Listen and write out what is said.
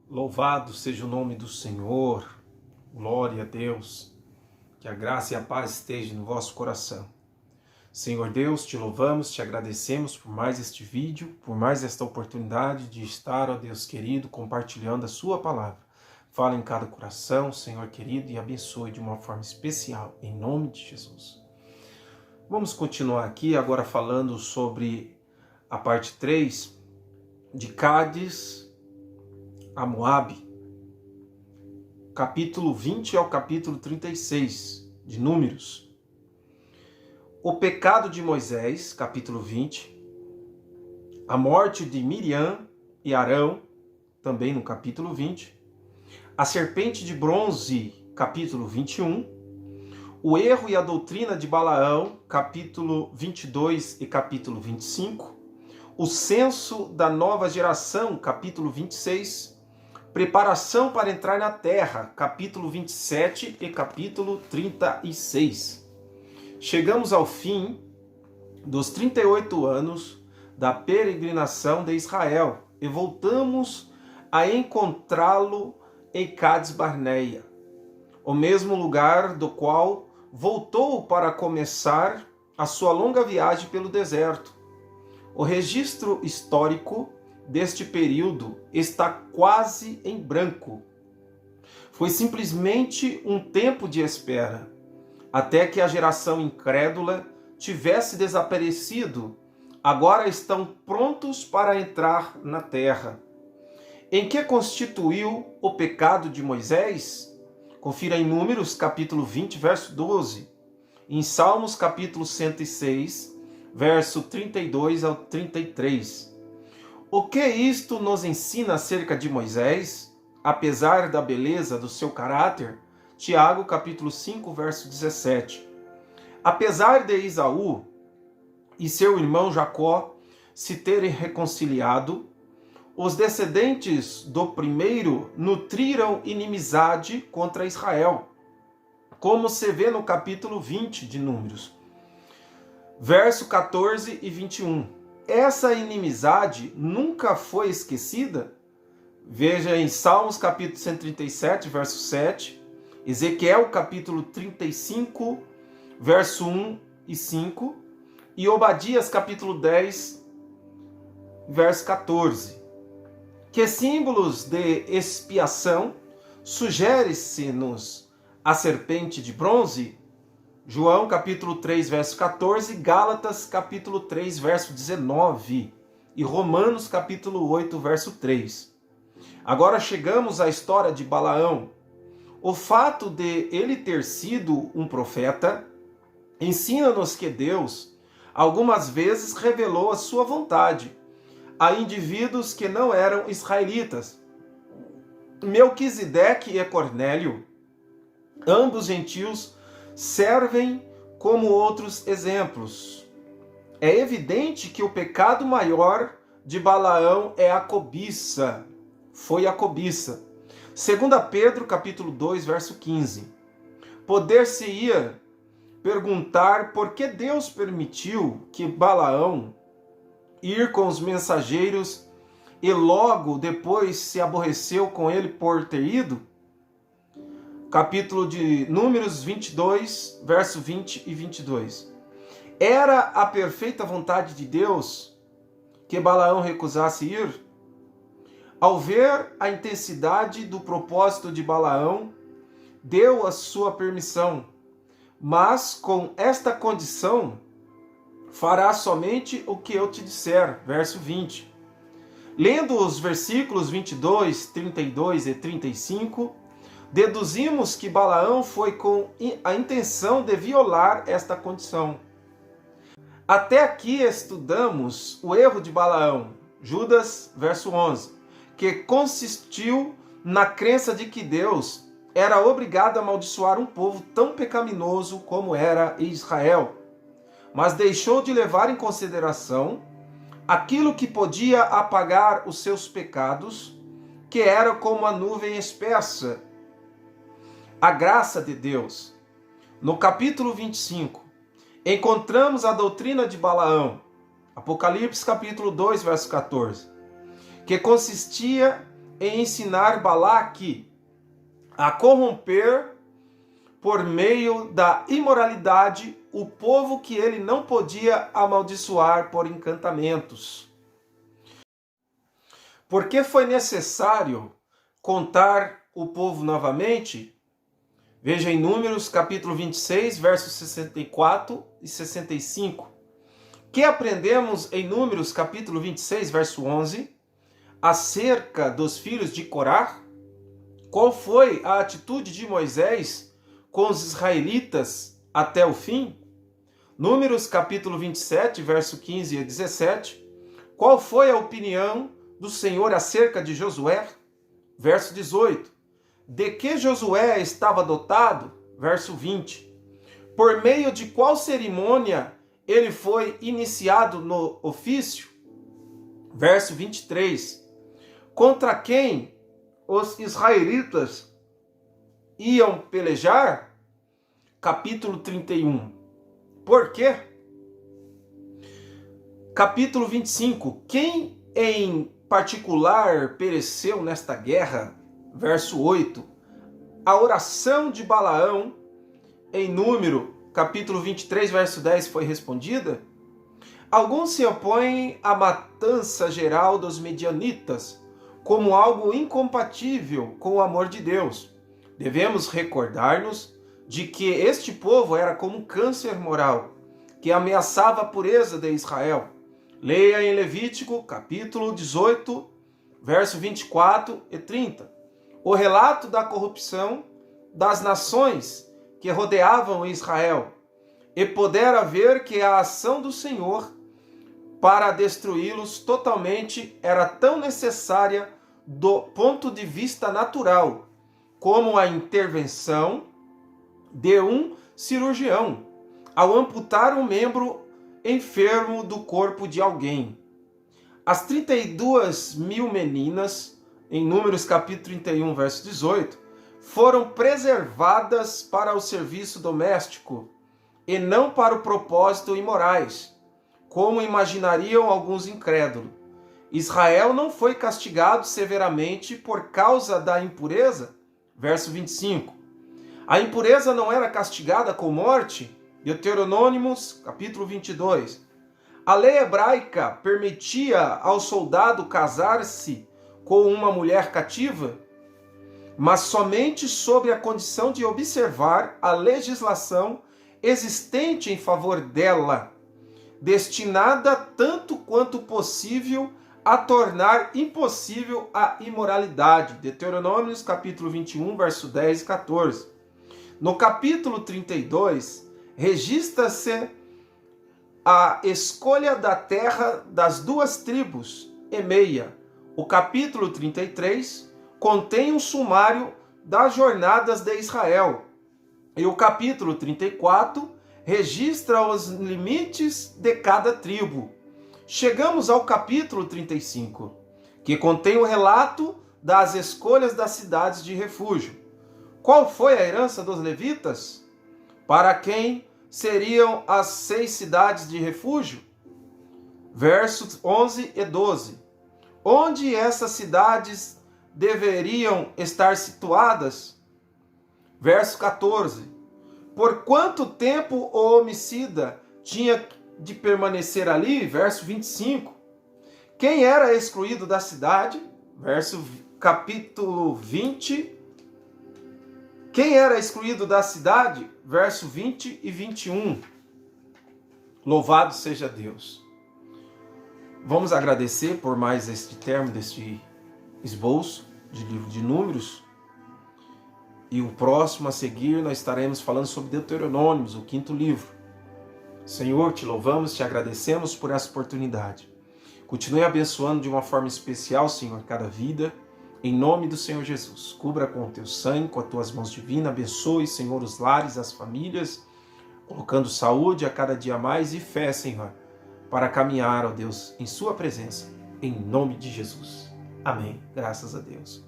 Louvado seja o nome do Senhor, glória a Deus, que a graça e a paz estejam no vosso coração. Senhor Deus, te louvamos, te agradecemos por mais este vídeo, por mais esta oportunidade de estar, ó Deus querido, compartilhando a sua palavra. Fala em cada coração, Senhor querido, e abençoe de uma forma especial, em nome de Jesus. Vamos continuar aqui agora falando sobre a parte 3 de Cádiz a Moabe, capítulo 20 ao capítulo 36 de Números. O pecado de Moisés, capítulo 20, a morte de Miriam e Arão, também no capítulo 20, a serpente de bronze, capítulo 21, o erro e a doutrina de Balaão, capítulo 22 e capítulo 25, o censo da nova geração, capítulo 26, preparação para entrar na terra, capítulo 27 e capítulo 36. Chegamos ao fim dos 38 anos da peregrinação de Israel e voltamos a encontrá-lo em Cádiz Barneia, o mesmo lugar do qual voltou para começar a sua longa viagem pelo deserto. O registro histórico deste período está quase em branco. Foi simplesmente um tempo de espera, até que a geração incrédula tivesse desaparecido. Agora estão prontos para entrar na terra. Em que constituiu o pecado de Moisés? Confira em Números, capítulo 20, verso 12. Em Salmos, capítulo 106, verso 32 ao 33. O que isto nos ensina acerca de Moisés, apesar da beleza do seu caráter? Tiago, capítulo 5, verso 17. Apesar de Esaú e seu irmão Jacó se terem reconciliado, os descendentes do primeiro nutriram inimizade contra Israel, como se vê no capítulo 20 de Números, verso 14 e 21. Essa inimizade nunca foi esquecida. Veja em Salmos capítulo 137, verso 7, Ezequiel capítulo 35, verso 1 e 5, e Obadias capítulo 10, verso 14. Que símbolos de expiação sugere-se-nos a serpente de bronze? João capítulo 3, verso 14, Gálatas capítulo 3, verso 19 e Romanos capítulo 8, verso 3. Agora chegamos à história de Balaão. O fato de ele ter sido um profeta ensina-nos que Deus algumas vezes revelou a sua vontade a indivíduos que não eram israelitas. Melquisedeque e Cornélio, ambos gentios, servem como outros exemplos. É evidente que o pecado maior de Balaão é a cobiça. Foi a cobiça. 2 Pedro, capítulo 2, verso 15. Poder-se-ia perguntar por que Deus permitiu que Balaão ir com os mensageiros e logo depois se aborreceu com ele por ter ido? Capítulo de Números 22, verso 20 e 22. Era a perfeita vontade de Deus que Balaão recusasse ir? Ao ver a intensidade do propósito de Balaão, deu a sua permissão, mas com esta condição: farás somente o que eu te disser. Verso 20. Lendo os versículos 22, 32 e 35, deduzimos que Balaão foi com a intenção de violar esta condição. Até aqui estudamos o erro de Balaão, Judas, verso 11, que consistiu na crença de que Deus era obrigado a amaldiçoar um povo tão pecaminoso como era Israel, mas deixou de levar em consideração aquilo que podia apagar os seus pecados, que era como a nuvem espessa, a graça de Deus. No capítulo 25, encontramos a doutrina de Balaão, Apocalipse capítulo 2, verso 14, que consistia em ensinar Balaque a corromper por meio da imoralidade o povo que ele não podia amaldiçoar por encantamentos. Porque foi necessário contar o povo novamente? Veja em Números capítulo 26, versos 64 e 65. Que aprendemos em Números capítulo 26, verso 11, acerca dos filhos de Corá? Qual foi a atitude de Moisés com os israelitas até o fim? Números capítulo 27, verso 15 e 17. Qual foi a opinião do Senhor acerca de Josué? Verso 18. De que Josué estava dotado? Verso 20. Por meio de qual cerimônia ele foi iniciado no ofício? Verso 23. Contra quem os israelitas iam pelejar? Capítulo 31. Por quê? Capítulo 25. Quem em particular pereceu nesta guerra? Verso 8. A oração de Balaão em Número, capítulo 23, verso 10 foi respondida? Alguns se opõem à matança geral dos medianitas como algo incompatível com o amor de Deus. Devemos recordar-nos de que este povo era como um câncer moral que ameaçava a pureza de Israel. Leia em Levítico, capítulo 18, verso 24 e 30. O relato da corrupção das nações que rodeavam Israel, e podera ver que a ação do Senhor para destruí-los totalmente era tão necessária do ponto de vista natural, como a intervenção de um cirurgião ao amputar um membro enfermo do corpo de alguém. As 32.000 meninas, em Números capítulo 31, verso 18, foram preservadas para o serviço doméstico e não para o propósito imorais, como imaginariam alguns incrédulos. Israel não foi castigado severamente por causa da impureza? Verso 25. A impureza não era castigada com morte? Deuteronômicos, capítulo 22. A lei hebraica permitia ao soldado casar-se com uma mulher cativa, mas somente sob a condição de observar a legislação existente em favor dela, destinada tanto quanto possível a tornar impossível a imoralidade. Deuteronômicos capítulo 21, verso 10 e 14. No capítulo 32, registra-se a escolha da terra das duas tribos e meia. O capítulo 33 contém um sumário das jornadas de Israel. E o capítulo 34 registra os limites de cada tribo. Chegamos ao capítulo 35, que contém o relato das escolhas das cidades de refúgio. Qual foi a herança dos levitas? Para quem seriam as 6 cidades de refúgio? Versos 11 e 12. Onde essas cidades deveriam estar situadas? Verso 14. Por quanto tempo o homicida tinha de permanecer ali? Verso 25. Quem era excluído da cidade? Capítulo 20. Quem era excluído da cidade? Verso 20 e 21. Louvado seja Deus. Vamos agradecer por mais este termo deste esboço de livro de Números. E o próximo a seguir nós estaremos falando sobre Deuteronômios, o 5º livro. Senhor, te louvamos, te agradecemos por essa oportunidade. Continue abençoando de uma forma especial, Senhor, cada vida. Em nome do Senhor Jesus, cubra com o teu sangue, com as tuas mãos divinas, abençoe, Senhor, os lares, as famílias, colocando saúde a cada dia mais e fé, Senhor, para caminhar, ó Deus, em sua presença, em nome de Jesus. Amém. Graças a Deus.